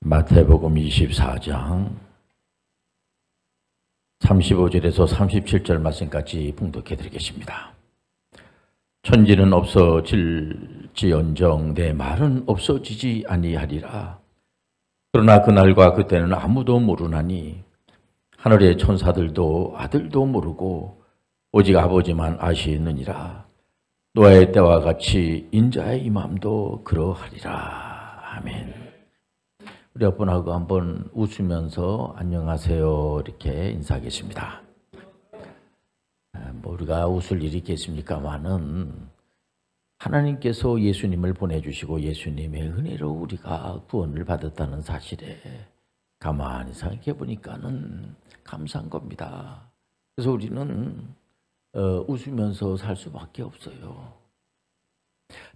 마태복음 24장 35절에서 37절 말씀까지 봉독해 드리겠습니다. 천지는 없어질지언정 내 말은 없어지지 아니하리라. 그러나 그날과 그때는 아무도 모르나니 하늘의 천사들도 아들도 모르고 오직 아버지만 아시느니라. 노아의 때와 같이 인자의 임함도 그러하리라. 아멘. 우리 여러분하고 한번 웃으면서 안녕하세요 이렇게 인사하겠습니다. 우리가 웃을 일이 있겠습니까마는 하나님께서 예수님을 보내주시고 예수님의 은혜로 우리가 구원을 받았다는 사실에 가만히 생각해 보니까는 감사한 겁니다. 그래서 우리는 웃으면서 살 수밖에 없어요.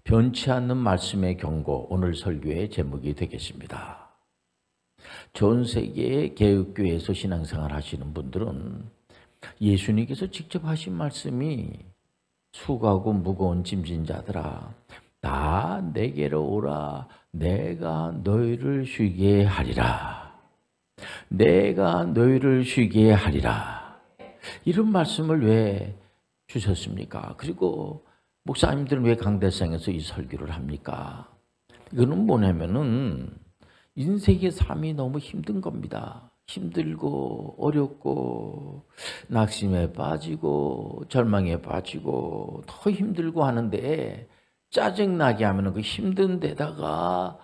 변치 않는 말씀의 경고, 오늘 설교의 제목이 되겠습니다. 전 세계의 개혁교회에서 신앙생활 하시는 분들은 예수님께서 직접 하신 말씀이 수고하고 무거운 짐진 자들아 다 내게로 오라 내가 너희를 쉬게 하리라. 내가 너희를 쉬게 하리라. 이런 말씀을 왜 주셨습니까? 그리고 목사님들은 왜 강대상에서 이 설교를 합니까? 이거는 뭐냐면은 인생의 삶이 너무 힘든 겁니다. 힘들고 어렵고 낙심에 빠지고 절망에 빠지고 더 힘들고 하는데 짜증나게 하면 그 힘든 데다가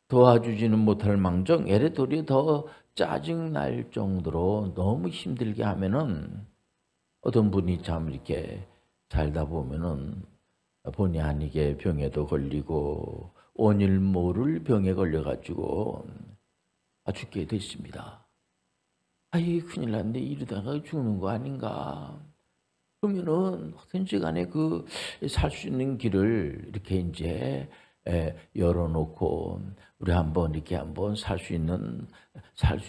도와주지는 못할 망정 에레돌이 더 짜증날 정도로 너무 힘들게 하면은 어떤 분이 참 이렇게 살다 보면은 본의 아니게 병에도 걸리고 원일 모를 병에 걸려가지고 죽게 됐습니다. 아이 큰일 났는데 이러다가 죽는 거 아닌가. 그러면은 어떤지 간에 그 살 수 있는 길을 이렇게 이제 열어놓고 우리 한번 이렇게 한번 살 수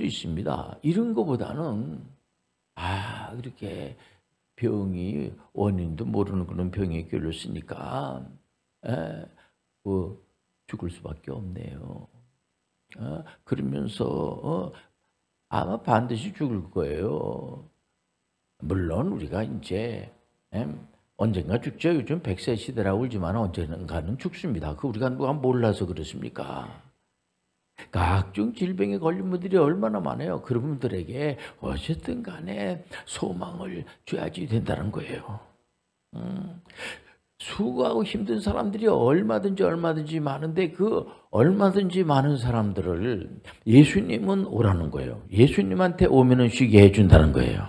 있습니다. 이런 거보다는 그렇게 병이 원인도 모르는 그런 병에 걸렸으니까 죽을 수밖에 없네요. 그러면서 아마 반드시 죽을 거예요. 물론 우리가 이제 언젠가 죽죠. 요즘 100세 시대라고 울지만 언젠가는 죽습니다. 그 우리가 누가 몰라서 그렇습니까? 각종 질병에 걸린 분들이 얼마나 많아요. 그런 분들에게 어쨌든 간에 소망을 줘야지 된다는 거예요. 수고하고 힘든 사람들이 얼마든지 많은데 그 얼마든지 많은 사람들을 예수님은 오라는 거예요. 예수님한테 오면은 쉬게 해준다는 거예요.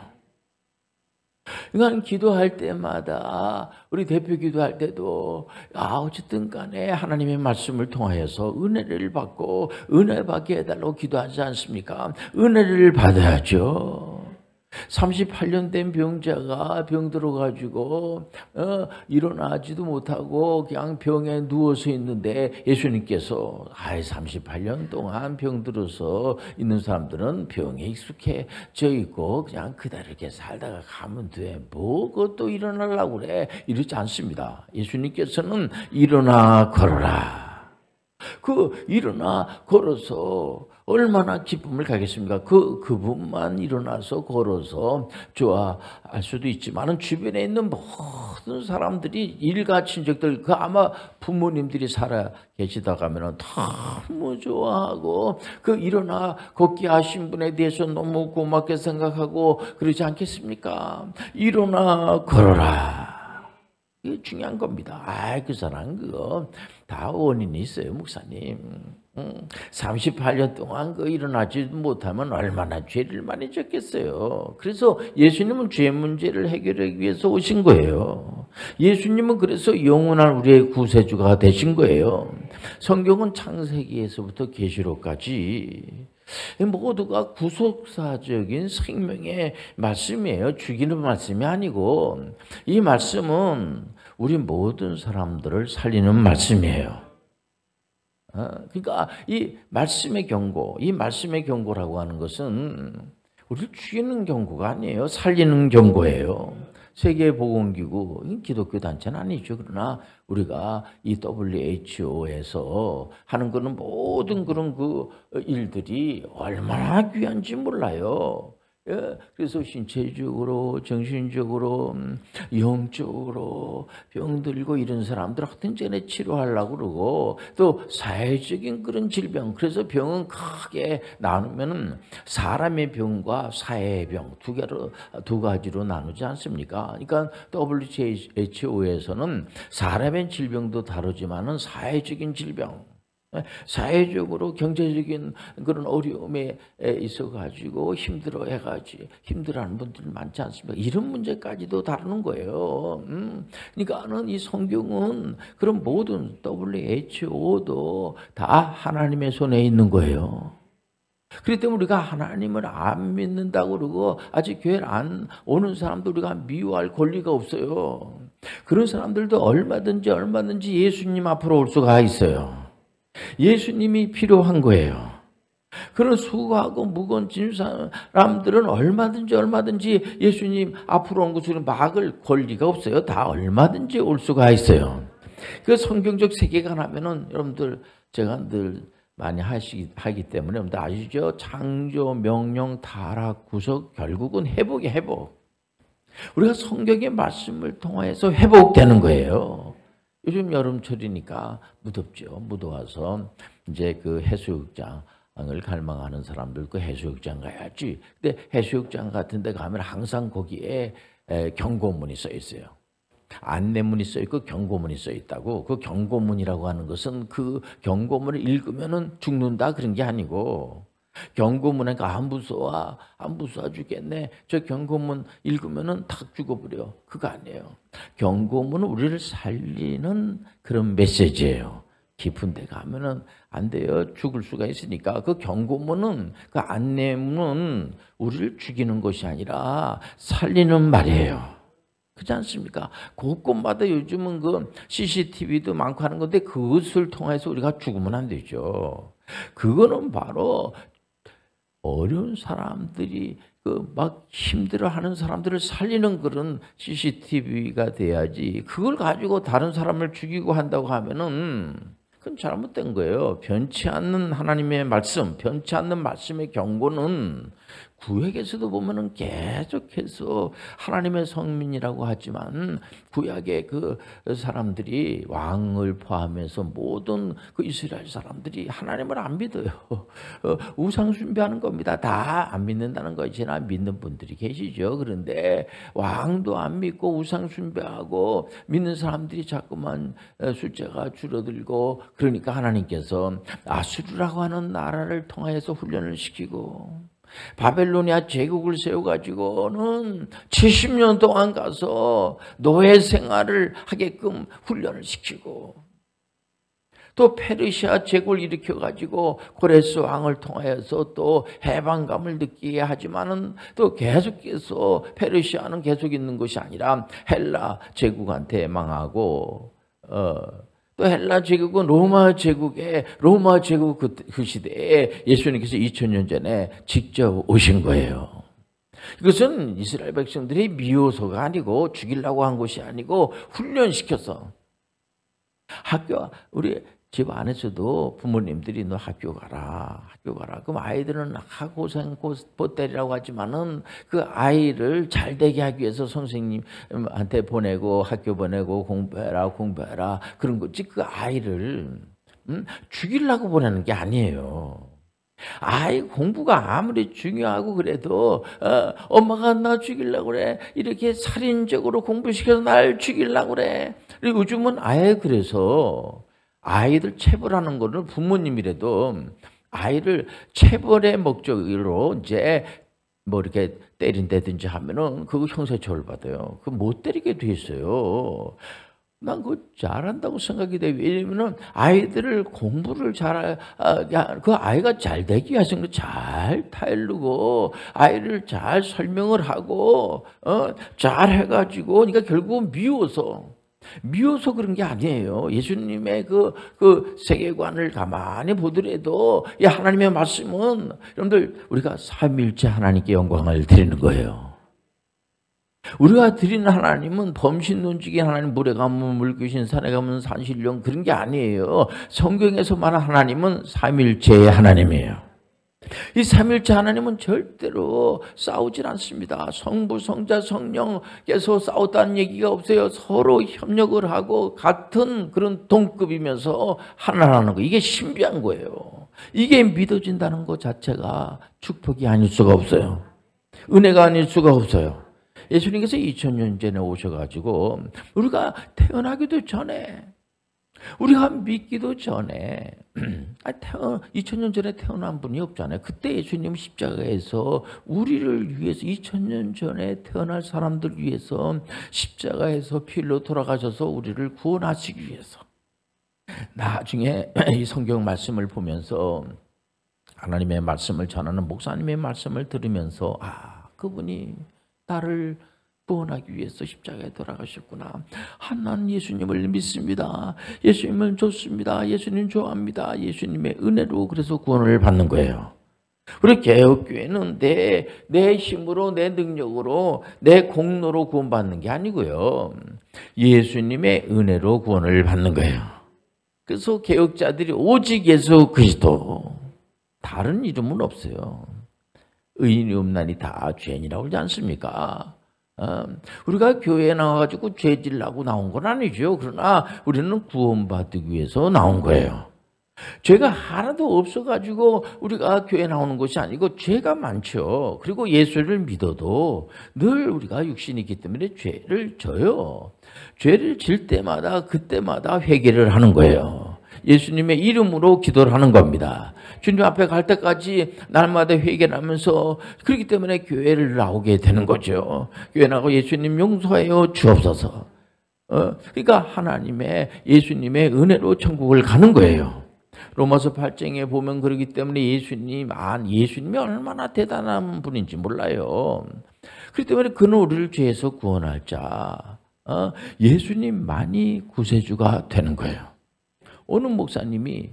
그러니까 기도할 때마다 우리 대표 기도할 때도 어쨌든 간에 하나님의 말씀을 통하여서 은혜를 받고 은혜 받게 해달라고 기도하지 않습니까? 은혜를 받아야죠. 38년 된 병자가 병 들어가지고 일어나지도 못하고 그냥 병에 누워서 있는데 예수님께서 38년 동안 병 들어서 있는 사람들은 병에 익숙해져 있고 그냥 그대로 이렇게 살다가 가면 돼. 뭐 그것도 일어나려고 그래. 이러지 않습니다. 예수님께서는 일어나 걸어라. 일어나 걸어서 얼마나 기쁨을 가겠습니까? 그분만 일어나서 걸어서 좋아할 수도 있지만은 주변에 있는 모든 사람들이 일가 친척들 아마 부모님들이 살아 계시다 가면은 너무 좋아하고 일어나 걷게 하신 분에 대해서 너무 고맙게 생각하고 그러지 않겠습니까? 일어나 걸어라. 이게 중요한 겁니다. 그 사람 그거 다 원인이 있어요, 목사님. 38년 동안 일어나지도 못하면 얼마나 죄를 많이 졌겠어요. 그래서 예수님은 죄 문제를 해결하기 위해서 오신 거예요. 예수님은 그래서 영원한 우리의 구세주가 되신 거예요. 성경은 창세기에서부터 계시록까지 모두가 구속사적인 생명의 말씀이에요. 죽이는 말씀이 아니고 이 말씀은 우리 모든 사람들을 살리는 말씀이에요. 그러니까 이 말씀의 경고라고 하는 것은 우리를 죽이는 경고가 아니에요. 살리는 경고예요. 세계보건기구, 기독교 단체는 아니죠. 그러나 우리가 이 WHO에서 하는 거는 모든 그런 그 일들이 얼마나 귀한지 몰라요. 예, 그래서 신체적으로, 정신적으로, 영적으로 병들고 이런 사람들 어떤 전에 치료하려고 그러고 또 사회적인 그런 질병, 그래서 병은 크게 나누면은 사람의 병과 사회의 병 두 가지로 나누지 않습니까? 그러니까 WHO에서는 사람의 질병도 다루지만은 사회적인 질병, 사회적으로 경제적인 그런 어려움에 있어 가지고 힘들어하는 분들이 많지 않습니까? 이런 문제까지도 다루는 거예요. 그러니까는 이 성경은 그런 모든 WHO도 다 하나님의 손에 있는 거예요. 그렇기 때문에 우리가 하나님을 안 믿는다고 그러고 아직 교회를 안 오는 사람도 우리가 미워할 권리가 없어요. 그런 사람들도 얼마든지 예수님 앞으로 올 수가 있어요. 예수님이 필요한 거예요. 그런 수고하고 무거운 짐 사람들은 얼마든지 예수님 앞으로 온 것을 막을 권리가 없어요. 다 얼마든지 올 수가 있어요. 그 성경적 세계관 하면은 여러분들 제가 늘 많이 하기 때문에 여러분들 아시죠? 창조, 명령, 타락, 구속, 결국은 회복이 회복. 우리가 성경의 말씀을 통해서 회복되는 거예요. 요즘 여름철이니까 무덥죠. 무더워서 이제 그 해수욕장을 갈망하는 사람들 그 해수욕장 가야지. 근데 해수욕장 같은 데 가면 항상 거기에 경고문이 써 있어요. 안내문이 써 있고 경고문이 써 있다고. 그 경고문이라고 하는 것은 그 경고문을 읽으면은 죽는다 그런 게 아니고, 경고문에 안 무서워 죽겠네, 저 경고문 읽으면은 탁 죽어버려, 그거 아니에요. 경고문은 우리를 살리는 그런 메시지예요. 깊은 데 가면은 안 돼요. 죽을 수가 있으니까. 그 경고문은, 그 안내문은 우리를 죽이는 것이 아니라 살리는 말이에요. 그렇지 않습니까? 곳곳마다 요즘은 그 CCTV도 많고 하는 건데 그것을 통해서 우리가 죽으면 안 되죠. 그거는 바로 어려운 사람들이 그 막 힘들어하는 사람들을 살리는 그런 CCTV가 돼야지, 그걸 가지고 다른 사람을 죽이고 한다고 하면은 그건 잘못된 거예요. 변치 않는 하나님의 말씀, 변치 않는 말씀의 경고는 구약에서도 보면은 계속해서 하나님의 성민이라고 하지만 구약의 그 사람들이 왕을 포함해서 모든 그 이스라엘 사람들이 하나님을 안 믿어요. 우상 숭배하는 겁니다. 다 안 믿는다는 것이나 믿는 분들이 계시죠. 그런데 왕도 안 믿고 우상 숭배하고 믿는 사람들이 자꾸만 숫자가 줄어들고, 그러니까 하나님께서 아수르라고 하는 나라를 통해서 훈련을 시키고 바벨로니아 제국을 세워가지고는 70년 동안 가서 노예 생활을 하게끔 훈련을 시키고, 또 페르시아 제국을 일으켜가지고 고레스 왕을 통해서 또 해방감을 느끼게 하지만은 또 계속해서 페르시아는 계속 있는 것이 아니라 헬라 제국한테 망하고, 또 헬라 제국은 로마 제국 그 시대에 예수님께서 2000년 전에 직접 오신 거예요. 이것은 이스라엘 백성들이 미워서가 아니고 죽이려고 한 것이 아니고 훈련시켜서. 우리 집 안에서도 부모님들이 너 학교 가라. 그럼 아이들은 고생 보때리라고 하지만은 그 아이를 잘 되게 하기 위해서 선생님한테 보내고 학교 보내고 공부해라 그런 거지, 그 아이를 죽이려고 보내는 게 아니에요. 아이 공부가 아무리 중요하고 그래도 엄마가 나 죽이려고 그래, 이렇게 살인적으로 공부시켜서 날 죽이려고 그래. 요즘은 아예 그래서 아이들 체벌하는 거를 부모님이라도 아이를 체벌의 목적으로 이제 뭐 이렇게 때린다든지 하면은 그거 형사처벌 받아요. 그거 못 때리게 돼 있어요. 난 그거 잘한다고 생각이 돼요. 왜냐면은 아이들을 공부를 그 아이가 잘 되기 위해서 잘 타일르고 아이를 잘 설명을 하고 잘 해가지고, 그러니까 결국은 미워서 그런 게 아니에요. 예수님의 그 세계관을 가만히 보더라도 이 하나님의 말씀은 여러분들 우리가 삼위일체 하나님께 영광을 드리는 거예요. 우리가 드리는 하나님은 범신론적인 하나님, 물에 가면 물귀신, 산에 가면 산신령, 그런 게 아니에요. 성경에서 말하는 하나님은 삼일체의 하나님이에요. 이 삼일체 하나님은 절대로 싸우질 않습니다. 성부, 성자, 성령께서 싸웠다는 얘기가 없어요. 서로 협력을 하고 같은 그런 동급이면서 하나라는 거, 이게 신비한 거예요. 이게 믿어진다는 것 자체가 축복이 아닐 수가 없어요. 은혜가 아닐 수가 없어요. 예수님께서 2000년 전에 오셔가지고 우리가 태어나기도 전에, 우리가 믿기도 전에 2000년 전에 태어난 분이 없잖아요. 그때 예수님 십자가에서 우리를 위해서, 2000년 전에 태어날 사람들 위해서 십자가에서 피 흘려 돌아가셔서 우리를 구원하시기 위해서. 나중에 이 성경 말씀을 보면서, 하나님의 말씀을 전하는 목사님의 말씀을 들으면서, 그분이 나를 구원하기 위해서 십자가에 돌아가셨구나. 나는 예수님을 믿습니다. 예수님을 좋습니다. 예수님 좋아합니다. 예수님의 은혜로 그래서 구원을 받는 거예요. 우리 개혁교회는 내 힘으로, 내 능력으로, 내 공로로 구원받는 게 아니고요. 예수님의 은혜로 구원을 받는 거예요. 그래서 개혁자들이 오직 예수 그리스도, 다른 이름은 없어요. 의인이 없나니 다 죄인이라고 그러지 않습니까? 우리가 교회에 나와가지고 죄질라고 나온 건 아니죠. 그러나 우리는 구원받기 위해서 나온 거예요. 죄가 하나도 없어가지고 우리가 교회에 나오는 것이 아니고 죄가 많죠. 그리고 예수를 믿어도 늘 우리가 육신이 있기 때문에 죄를 져요. 죄를 질 때마다 그때마다 회개를 하는 거예요. 예수님의 이름으로 기도를 하는 겁니다. 주님 앞에 갈 때까지 날마다 회개를 하면서, 그렇기 때문에 교회를 나오게 되는 거죠. 교회 나가고 예수님 용서하여 주옵소서. 그러니까 하나님의, 예수님의 은혜로 천국을 가는 거예요. 로마서 8장에 보면 그러기 때문에 예수님이 얼마나 대단한 분인지 몰라요. 그렇기 때문에 그는 우리를 죄에서 구원할 자, 예수님만이 구세주가 되는 거예요. 어느 목사님이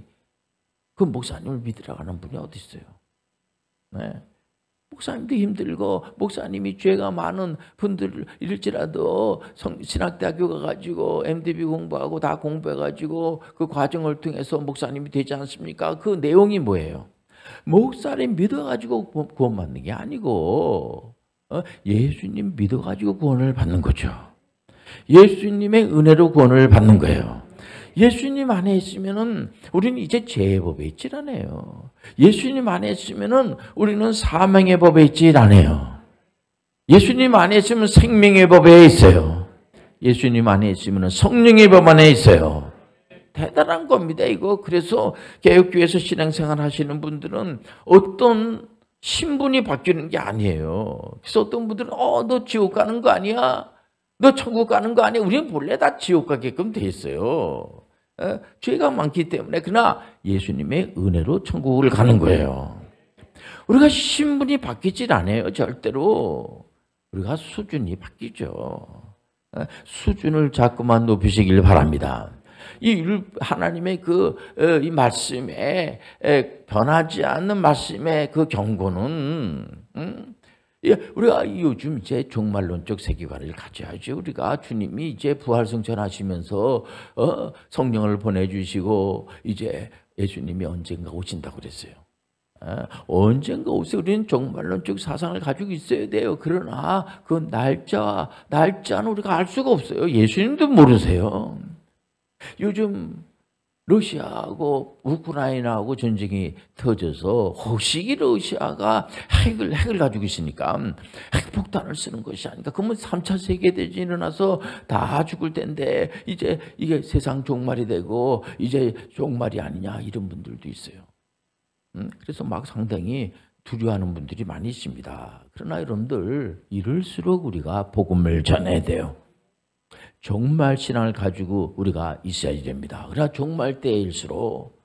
그 목사님을 믿으라고 하는 분이 어디 있어요? 네. 목사님도 힘들고, 목사님이 죄가 많은 분들일지라도 신학대학교 가가지고 MDB 공부하고 다 공부해가지고 그 과정을 통해서 목사님이 되지 않습니까? 그 내용이 뭐예요? 목사님 믿어가지고 구원받는 게 아니고 예수님 믿어가지고 구원을 받는 거죠. 예수님의 은혜로 구원을 받는 거예요. 예수님 안에 있으면은 우리는 이제 죄의 법에 있질 않아요. 예수님 안에 있으면은 우리는 사명의 법에 있질 않아요. 예수님 안에 있으면 생명의 법에 있어요. 예수님 안에 있으면 성령의 법 안에 있어요. 대단한 겁니다, 이거. 그래서 개혁교회에서 신앙생활 하시는 분들은 어떤 신분이 바뀌는 게 아니에요. 그래서 어떤 분들은 너 지옥 가는 거 아니야? 너 천국 가는 거 아니야? 우리는 본래 다 지옥 가게끔 돼 있어요. 죄가 많기 때문에. 그러나 예수님의 은혜로 천국을 가는 거예요. 우리가 신분이 바뀌질 않아요, 절대로. 우리가 수준이 바뀌죠. 수준을 자꾸만 높이시길 바랍니다. 이 하나님의 이 말씀에, 변하지 않는 말씀의 그 경고는, 우리가 요즘 이제 종말론적 세계관을 가져야죠. 우리가 주님이 이제 부활승천하시면서 성령을 보내주시고 이제 예수님이 언젠가 오신다고 그랬어요. 언젠가 오세요. 우리는 종말론적 사상을 가지고 있어야 돼요. 그러나 그 날짜는 우리가 알 수가 없어요. 예수님도 모르세요. 요즘 러시아하고 우크라이나하고 전쟁이 터져서 혹시 러시아가 핵을 가지고 있으니까 핵폭탄을 쓰는 것이 아닌가. 그러면 3차 세계대전이 일어나서 다 죽을 텐데 이제 이게 세상 종말이 되고 이제 종말이 아니냐, 이런 분들도 있어요. 그래서 막 상당히 두려워하는 분들이 많이 있습니다. 그러나 여러분들, 이럴수록 우리가 복음을 전해야 돼요. 종말 신앙을 가지고 우리가 있어야 됩니다. 그러나 종말 때일수록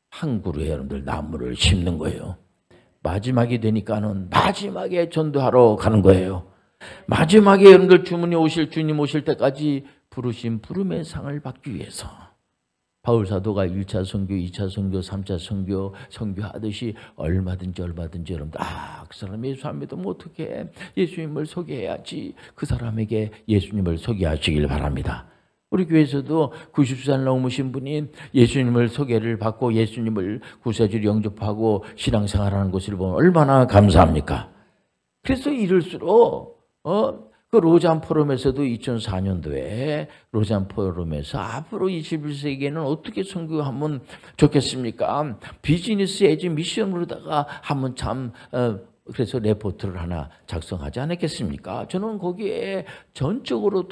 한 그루의 여러분들 나무를 심는 거예요. 마지막이 되니까는 마지막에 전도하러 가는 거예요. 마지막에 여러분들 주님 오실 때까지 부르신 부름의 상을 받기 위해서 바울 사도가 1차 선교, 2차 선교, 3차 선교 선교하듯이 얼마든지 여러분들 그 사람 예수 안 믿으면 어떡해? 예수님을 소개해야지. 그 사람에게 예수님을 소개하시길 바랍니다. 우리 교회에서도 90살 넘으신 분이 예수님을 소개를 받고 예수님을 구세주로 영접하고 신앙생활하는 것을 보면 얼마나 감사합니까? 그래서 이럴수록 그 로잔 포럼에서도 2004년도에 로잔 포럼에서 앞으로 21세기에는 어떻게 선교하면 좋겠습니까? 비즈니스 에지 미션으로다가 한번 그래서 레포트를 하나 작성하지 않았겠습니까? 저는 거기에 전적으로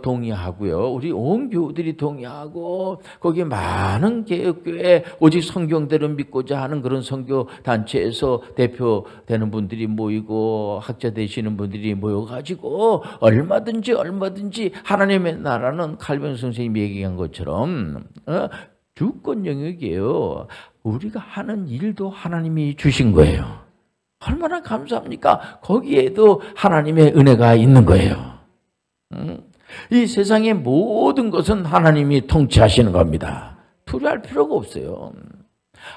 동의하고요. 우리 온 교우들이 동의하고 거기에 많은 개혁교회 오직 성경대로 믿고자 하는 그런 선교단체에서 대표되는 분들이 모이고 학자 되시는 분들이 모여가지고 얼마든지 하나님의 나라는 칼빈 선생님이 얘기한 것처럼 주권 영역이에요. 우리가 하는 일도 하나님이 주신 거예요. 얼마나 감사합니까? 거기에도 하나님의 은혜가 있는 거예요. 이 세상의 모든 것은 하나님이 통치하시는 겁니다. 두려워할 필요가 없어요.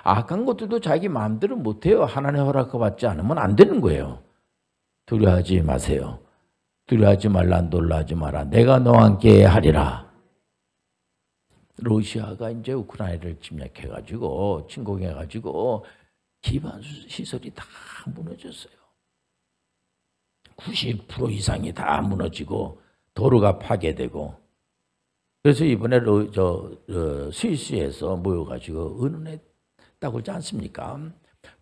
악한 것들도 자기 마음대로 못해요. 하나님의 허락받지 않으면 안 되는 거예요. 두려워하지 마세요. 두려워하지 말라, 놀라지 마라. 내가 너와 함께 하리라. 러시아가 이제 우크라이나를 침략해가지고 침공해가지고 기반 시설이 다 무너졌어요. 90% 이상이 다 무너지고 도로가 파괴되고 그래서 이번에 스위스에서 모여가지고 의논했다고 그러지 않습니까?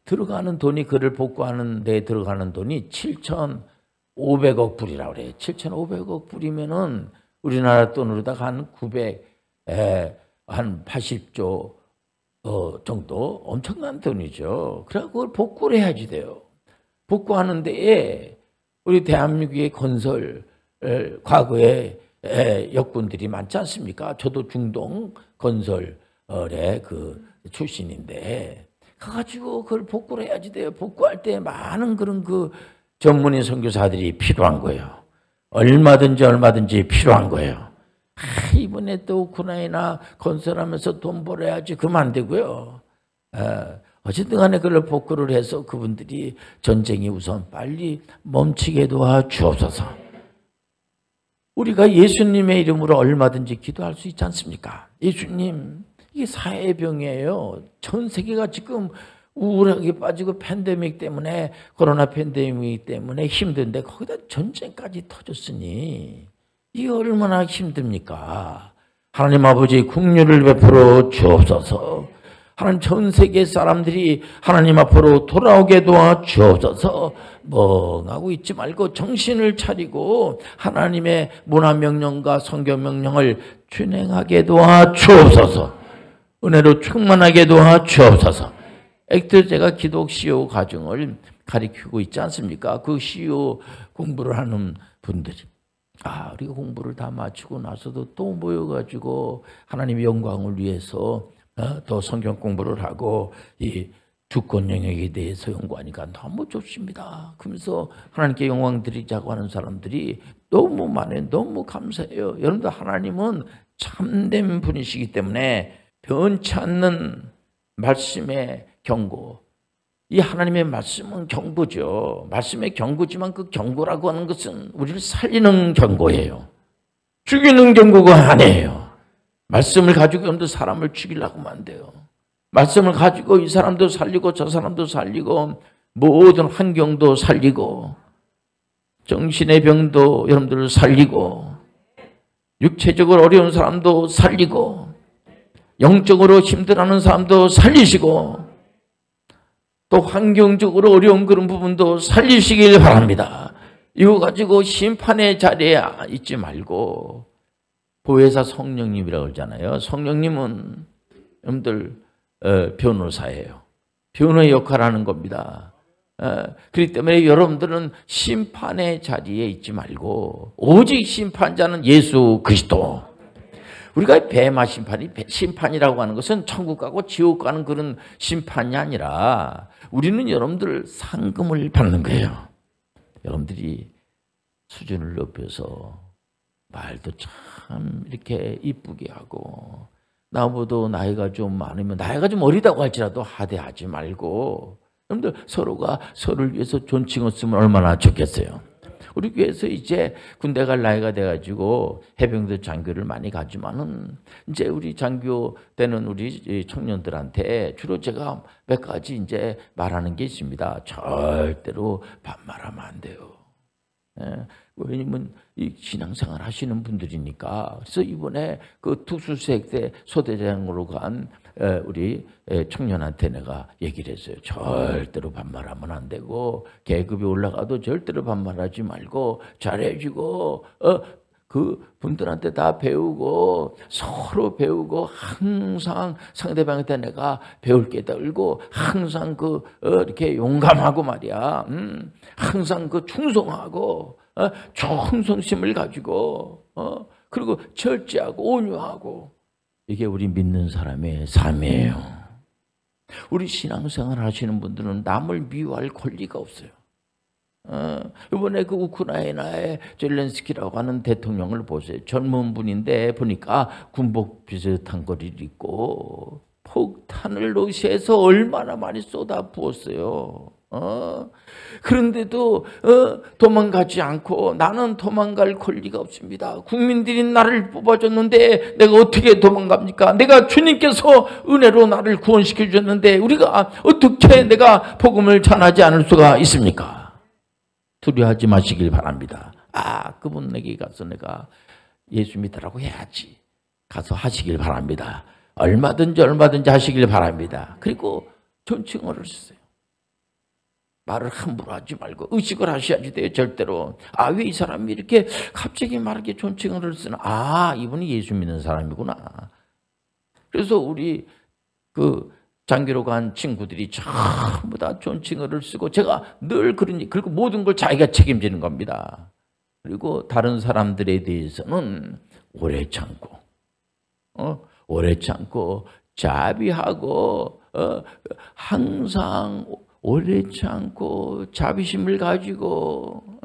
들어가는 돈이 그를 복구하는 데 들어가는 돈이 7,500억 불이라고 그래요. 7,500억 불이면은 우리나라 돈으로다가 한 80조 정도 엄청난 돈이죠. 그래서 그걸 복구를 해야지 돼요. 복구하는 데에 우리 대한민국의 건설 과거에 역군들이 많지 않습니까? 저도 중동 건설의 그 출신인데 가가지고 그걸 복구를 해야지 돼요. 복구할 때 많은 그런 그 전문의 선교사들이 필요한 거예요. 얼마든지 필요한 거예요. 이번에 또 우크라이나 건설하면서 돈 벌어야지 그러면 안 되고요. 어쨌든 간에 그걸 복구를 해서 그분들이 전쟁이 우선 빨리 멈추게 도와주옵소서. 우리가 예수님의 이름으로 얼마든지 기도할 수 있지 않습니까? 예수님, 이게 사회병이에요. 전 세계가 지금 우울하게 빠지고 팬데믹 때문에 코로나 팬데믹 때문에 힘든데 거기다 전쟁까지 터졌으니 이게 얼마나 힘듭니까? 하나님 아버지 긍휼을 베풀어 주옵소서. 하나님 전 세계 사람들이 하나님 앞으로 돌아오게 도와 주옵소서. 멍하고 있지 말고 정신을 차리고 하나님의 문화 명령과 성경 명령을 준행하게 도와 주옵소서. 은혜로 충만하게 도와 주옵소서. 제가 기독 CEO 과정을 가르치고 있지 않습니까? 그 CEO 공부를 하는 분들이 우리가 공부를 다 마치고 나서도 또 모여가지고 하나님의 영광을 위해서 또 성경 공부를 하고 이 주권 영역에 대해서 연구하니까 너무 좋습니다. 그러면서 하나님께 영광 드리자고 하는 사람들이 너무 많아요. 너무 감사해요. 여러분들 하나님은 참된 분이시기 때문에 변치 않는 말씀의 경고. 이 하나님의 말씀은 경고죠. 말씀의 경고지만 그 경고라고 하는 것은 우리를 살리는 경고예요. 죽이는 경고가 아니에요. 말씀을 가지고 여러분들 사람을 죽이려고 하면 안 돼요. 말씀을 가지고 이 사람도 살리고 저 사람도 살리고 모든 환경도 살리고 정신의 병도 여러분들을 살리고 육체적으로 어려운 사람도 살리고 영적으로 힘들어하는 사람도 살리시고 또 환경적으로 어려운 그런 부분도 살리시길 바랍니다. 이거 가지고 심판의 자리에 있지 말고 보혜사 성령님이라고 그러잖아요. 성령님은 여러분들 변호사예요. 변호의 역할을 하는 겁니다. 그렇기 때문에 여러분들은 심판의 자리에 있지 말고 오직 심판자는 예수 그리스도. 우리가 배마 심판이라고 하는 것은 천국 가고 지옥 가는 그런 심판이 아니라 우리는 여러분들 상금을 받는 거예요. 여러분들이 수준을 높여서 말도 참 이렇게 이쁘게 하고 나보다 나이가 좀 많으면 나이가 좀 어리다고 할지라도 하대하지 말고 여러분들 서로가 서로를 위해서 존칭을 쓰면 얼마나 좋겠어요. 우리 교회에서 이제 군대 갈 나이가 돼가지고 해병대 장교를 많이 가지만은 이제 우리 장교 되는 우리 청년들한테 주로 제가 몇 가지 이제 말하는 게 있습니다. 절대로 반말하면 안 돼요. 왜냐면 이 신앙생활 하시는 분들이니까. 그래서 이번에 그 특수수색대 소대장으로 간 우리 청년한테 내가 얘기를 했어요. 절대로 반말하면 안 되고 계급이 올라가도 절대로 반말하지 말고 잘해주고 그 분들한테 다 배우고 서로 배우고 항상 상대방한테 내가 배울 게 떨고 항상 이렇게 용감하고 말이야. 항상 충성하고 충성심을 가지고 그리고 절제하고 온유하고 이게 우리 믿는 사람의 삶이에요. 우리 신앙생활 하시는 분들은 남을 미워할 권리가 없어요. 이번에 그 우크라이나의 젤렌스키라고 하는 대통령을 보세요. 젊은 분인데 보니까 군복 비슷한 거를 입고 폭탄을 러시아에서 얼마나 많이 쏟아 부었어요. 그런데도 도망가지 않고 나는 도망갈 권리가 없습니다. 국민들이 나를 뽑아줬는데 내가 어떻게 도망갑니까? 내가 주님께서 은혜로 나를 구원시켜 주셨는데 우리가 어떻게 내가 복음을 전하지 않을 수가 있습니까? 두려워하지 마시길 바랍니다. 그분에게 가서 내가 예수 믿으라고 해야지. 가서 하시길 바랍니다. 얼마든지 하시길 바랍니다. 그리고 존칭어를 쓰세요. 말을 함부로 하지 말고 의식을 하셔야지 돼요. 절대로. 왜 이 사람이 이렇게 갑자기 말하게 존칭어를 쓰나? 이분이 예수 믿는 사람이구나. 그래서 우리 그 장교로 간 친구들이 전부 다 존칭어를 쓰고 제가 늘 그리고 모든 걸 자기가 책임지는 겁니다. 그리고 다른 사람들에 대해서는 오래 참고 자비하고 항상 오래 참고 자비심을 가지고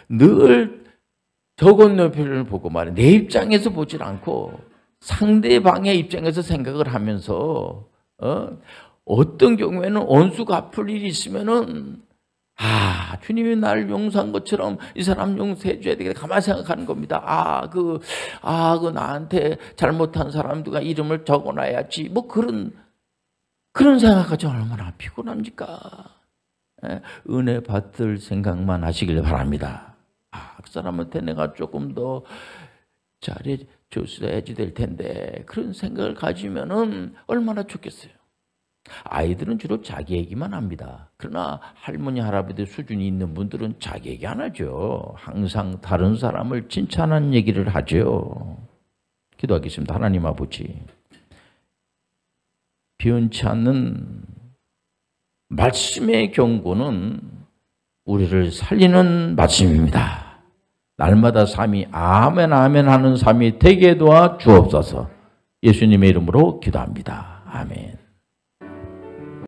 늘 저 건너편을 보고 말해. 내 입장에서 보질 않고 상대방의 입장에서 생각을 하면서 어떤 경우에는 원수 갚을 일이 있으면은 주님이 나를 용서한 것처럼 이 사람 용서해 줘야 되겠다. 가만히 생각하는 겁니다. 그 나한테 잘못한 사람들과 이름을 적어놔야지. 뭐 그런 생각하지 얼마나 피곤합니까? 은혜 받을 생각만 하시길 바랍니다. 그 사람한테 내가 조금 더 잘해줬어야지 될 텐데 그런 생각을 가지면은 얼마나 좋겠어요. 아이들은 주로 자기 얘기만 합니다. 그러나 할머니, 할아버지 수준이 있는 분들은 자기 얘기 안 하죠. 항상 다른 사람을 칭찬하는 얘기를 하죠. 기도하겠습니다. 하나님 아버지, 변치 않는 말씀의 경고는 우리를 살리는 말씀입니다. 날마다 삶이 아멘 아멘 하는 삶이 되게 도와 주옵소서. 예수님의 이름으로 기도합니다. 아멘.